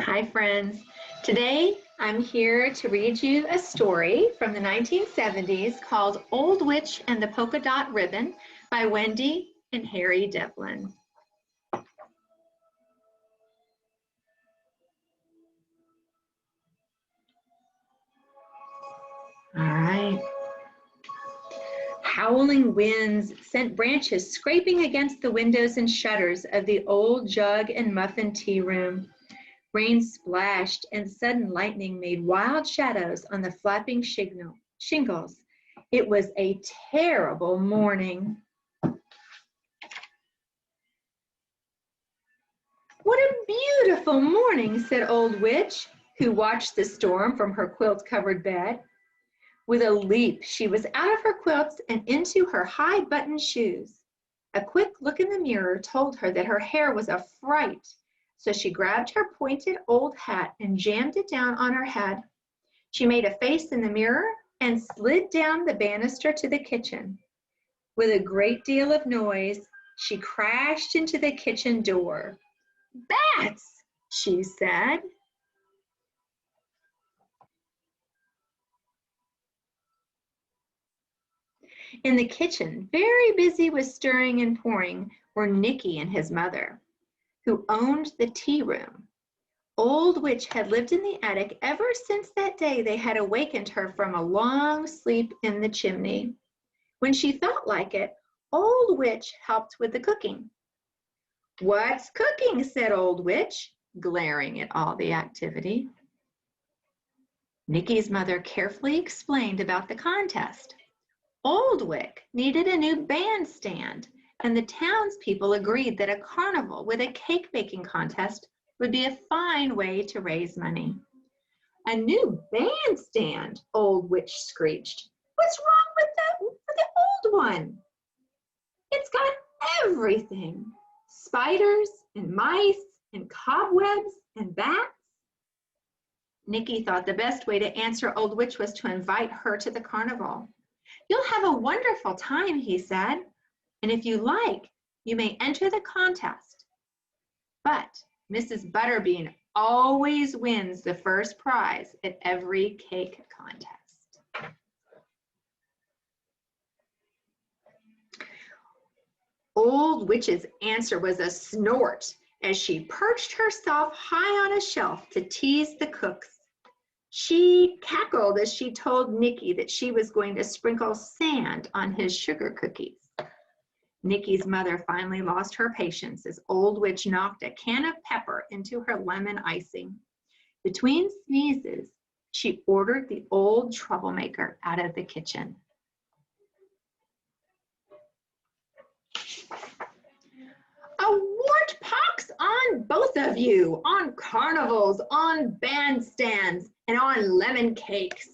Hi friends, today I'm here to read you a story from the 1970s called Old Witch and the Polka Dot Ribbon by Wende and Harry Devlin. All right. Howling winds sent branches scraping against the windows and shutters of the old jug and muffin tea room. Rain splashed and sudden lightning made wild shadows on the flapping shingles. It was a terrible morning. What a beautiful morning, said Old Witch, who watched the storm from her quilt-covered bed. With a leap, she was out of her quilts and into her high-buttoned shoes. A quick look in the mirror told her that her hair was a fright, so she grabbed her pointed old hat and jammed it down on her head. She made a face in the mirror and slid down the banister to the kitchen. With a great deal of noise, she crashed into the kitchen door. "Bats," she said. In the kitchen, very busy with stirring and pouring, were Nicky and his mother, who owned the tea room. Old Witch had lived in the attic ever since that day they had awakened her from a long sleep in the chimney. When she felt like it, Old Witch helped with the cooking. "What's cooking?" said Old Witch, glaring at all the activity. Nicky's mother carefully explained about the contest. Old Witch needed a new bandstand, and the townspeople agreed that a carnival with a cake baking contest would be a fine way to raise money. "A new bandstand," Old Witch screeched. "What's wrong with the old one? It's got everything. Spiders and mice and cobwebs and bats." Nicky thought the best way to answer Old Witch was to invite her to the carnival. "You'll have a wonderful time," he said, "and if you like, you may enter the contest. But Mrs. Butterbean always wins the first prize at every cake contest." Old Witch's answer was a snort as she perched herself high on a shelf to tease the cooks. She cackled as she told Nicky that she was going to sprinkle sand on his sugar cookies. Nicky's mother finally lost her patience as Old Witch knocked a can of pepper into her lemon icing. Between sneezes, she ordered the old troublemaker out of the kitchen. "A wart pox on both of you, on carnivals, on bandstands, and on lemon cakes."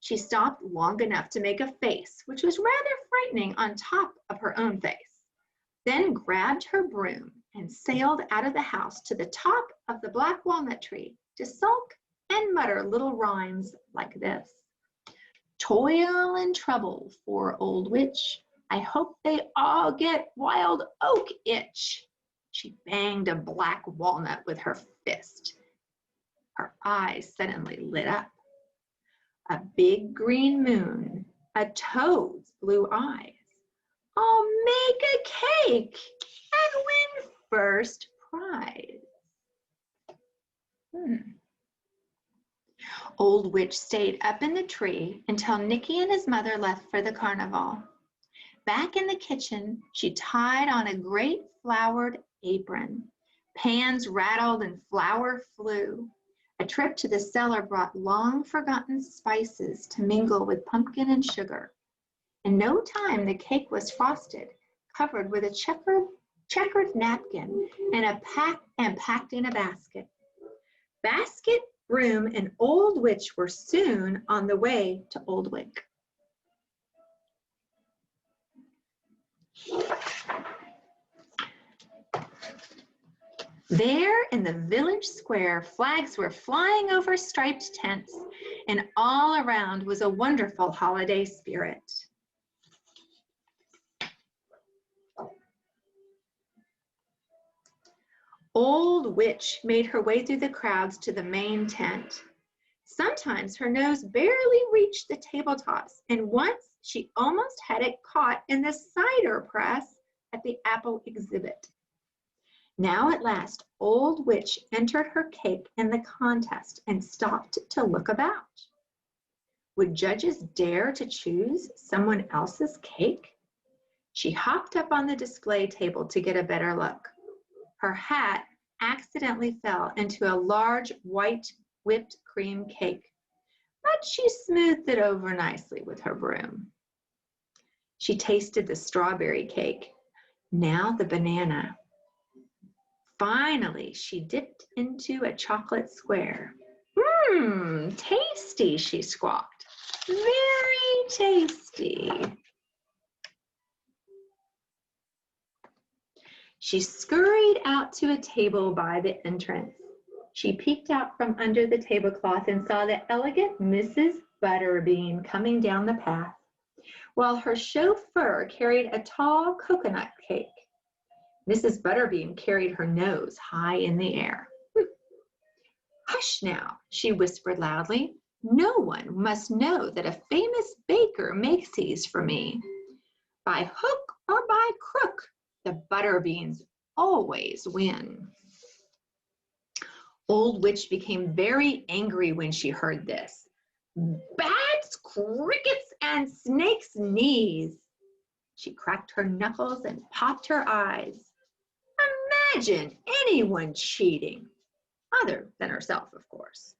She stopped long enough to make a face, which was rather frightening on top of her own face, then grabbed her broom and sailed out of the house to the top of the black walnut tree to sulk and mutter little rhymes like this: "Toil and trouble for Old Witch. I hope they all get wild oak itch." She banged a black walnut with her fist. Her eyes suddenly lit up. A big green moon, a toad's blue eyes. "I'll make a cake and win first prize." Old Witch stayed up in the tree until Nicky and his mother left for the carnival. Back in the kitchen, she tied on a great flowered apron. Pans rattled and flour flew. A trip to the cellar brought long-forgotten spices to mingle with pumpkin and sugar. In no time, the cake was frosted, covered with a checkered napkin, and packed in a basket. Basket, broom, and Old Witch were soon on the way to Old Witch. There in the village square, flags were flying over striped tents, and all around was a wonderful holiday spirit. Old Witch made her way through the crowds to the main tent. Sometimes her nose barely reached the tabletops, and once she almost had it caught in the cider press at the apple exhibit. Now at last, Old Witch entered her cake in the contest and stopped to look about. Would judges dare to choose someone else's cake? She hopped up on the display table to get a better look. Her hat accidentally fell into a large white whipped cream cake, but she smoothed it over nicely with her broom. She tasted the strawberry cake, now the banana. Finally, she dipped into a chocolate square. Tasty, she squawked. Very tasty. She scurried out to a table by the entrance. She peeked out from under the tablecloth and saw the elegant Mrs. Butterbean coming down the path, while her chauffeur carried a tall coconut cake. Mrs. Butterbean carried her nose high in the air. Hush now, she whispered loudly. No one must know that a famous baker makes these for me. By hook or by crook, the Butterbeans always win. Old Witch became very angry when she heard this. Bats, crickets, and snakes' knees. She cracked her knuckles and popped her eyes. Imagine anyone cheating, other than herself, of course.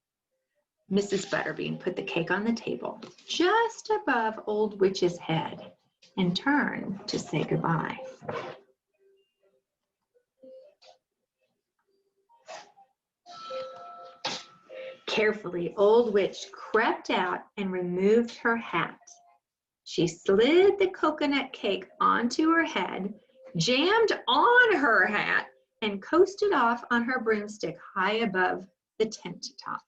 Mrs. Butterbean put the cake on the table just above Old Witch's head and turned to say goodbye. Carefully, Old Witch crept out and removed her hat. She slid the coconut cake onto her head, jammed on her hat, and coasted off on her broomstick high above the tent tops.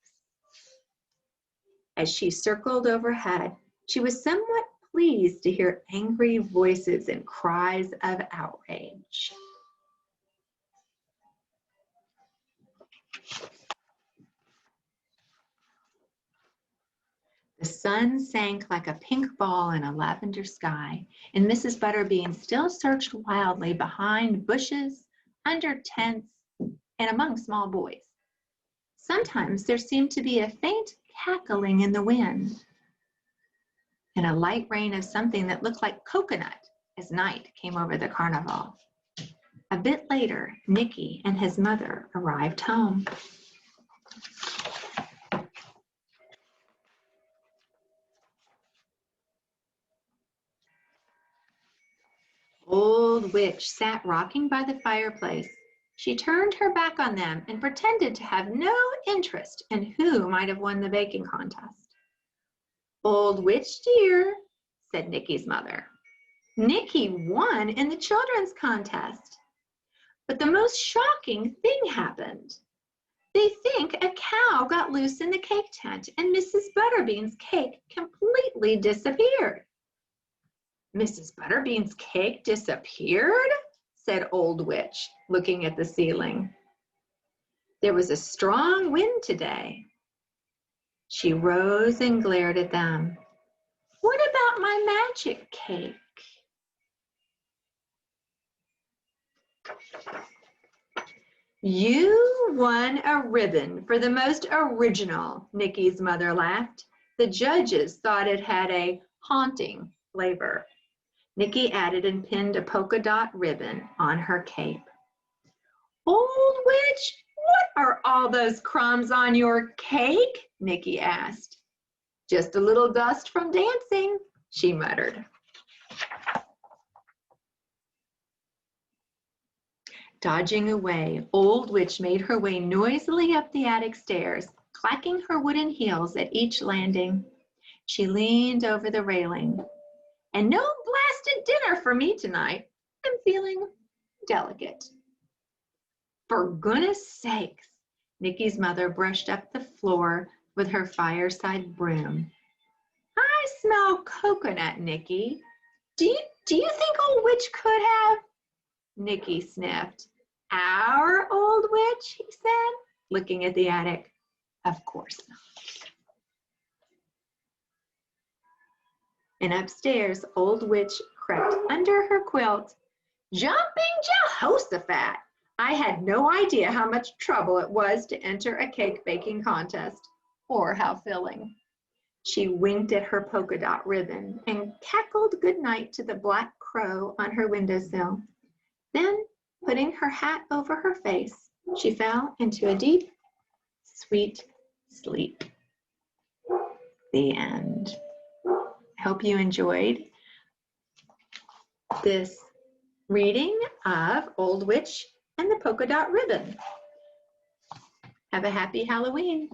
As she circled overhead, she was somewhat pleased to hear angry voices and cries of outrage. The sun sank like a pink ball in a lavender sky, and Mrs. Butterbean still searched wildly behind bushes, under tents, and among small boys. Sometimes there seemed to be a faint cackling in the wind, and a light rain of something that looked like coconut as night came over the carnival. A bit later, Nicky and his mother arrived home. Old Witch sat rocking by the fireplace. She turned her back on them and pretended to have no interest in who might have won the baking contest. Old Witch, dear, said Nicky's mother. Nicky won in the children's contest. But the most shocking thing happened. They think a cow got loose in the cake tent and Mrs. Butterbean's cake completely disappeared. Mrs. Butterbean's cake disappeared? Said Old Witch, looking at the ceiling. There was a strong wind today. She rose and glared at them. What about my magic cake? You won a ribbon for the most original, Nicky's mother laughed. The judges thought it had a haunting flavor. Nicky added and pinned a polka dot ribbon on her cape. Old Witch, what are all those crumbs on your cake? Nicky asked. Just a little dust from dancing, she muttered. Dodging away, Old Witch made her way noisily up the attic stairs, clacking her wooden heels at each landing. She leaned over the railing. And no blasted dinner for me tonight. I'm feeling delicate. For goodness sakes, Nicky's mother brushed up the floor with her fireside broom. I smell coconut, Nicky. Do you think Old Witch could have? Nicky sniffed. our old witch?" he said, looking at the attic. "Of course not." And upstairs, old witch crept under her quilt. "Jumping Jehoshaphat! I had no idea how much trouble it was to enter a cake baking contest, or how filling." She winked at her polka dot ribbon and cackled goodnight to the black crow on her windowsill. Then, putting her hat over her face, she fell into a deep, sweet sleep. The end. I hope you enjoyed this reading of Old Witch and the Polka Dot Ribbon. Have a happy Halloween.